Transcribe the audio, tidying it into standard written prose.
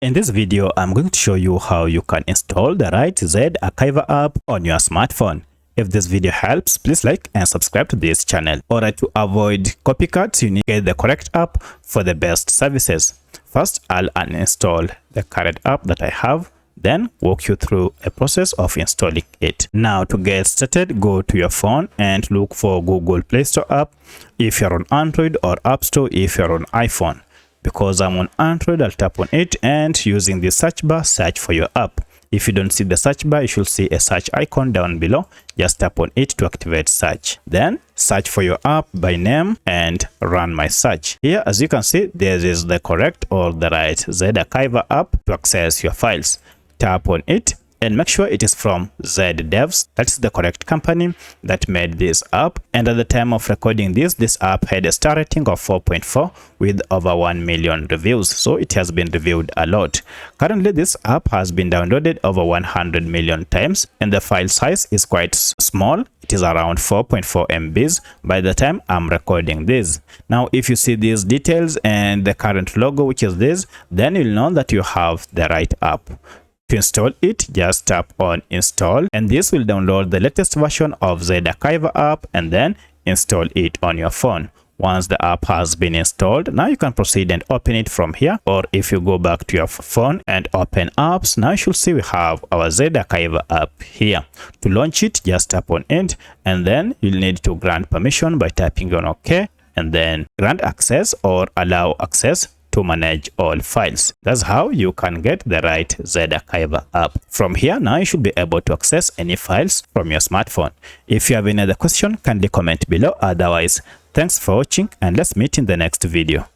In this video, I'm going to show you how you can install the right ZAchiver app on your smartphone. If this video helps, please like and subscribe to this channel. Alright, to avoid copycats, you need to get the correct app for the best services. First, I'll uninstall the current app that I have, then walk you through a process of installing it. Now, to get started, go to your phone and look for Google Play Store app if you're on Android, or App Store if you're on iPhone. Because I'm on Android, I'll tap on it and using the search bar, search for your app. If you don't see the search bar, you should see a search icon down below. Just tap on it to activate search. Then search for your app by name and run my search. Here, as you can see, this is the correct or the right ZAchiver app to access your files. Tap on it and make sure it is from ZDevs. That's the correct company that made this app. And at the time of recording this app had a star rating of 4.4 with over 1 million reviews. So it has been reviewed a lot. Currently, this app has been downloaded over 100 million times and the file size is quite small. It is around 4.4 MBs by the time I'm recording this. Now, if you see these details and the current logo, which is this, then you'll know that you have the right app. To install it, just tap on install and this will download the latest version of ZAchiver app and then install it on your phone. Once the app has been installed, now you can proceed and open it from here, or if you go back to your phone and open apps, now you should see we have our ZAchiver app here. To launch it, just tap on it and then you'll need to grant permission by tapping on OK and then grant access or allow access to manage all files. That's how you can get the right ZAchiver app. From here, now you should be able to access any files from your smartphone. If you have any other question, kindly comment below. Otherwise, thanks for watching and let's meet in the next video.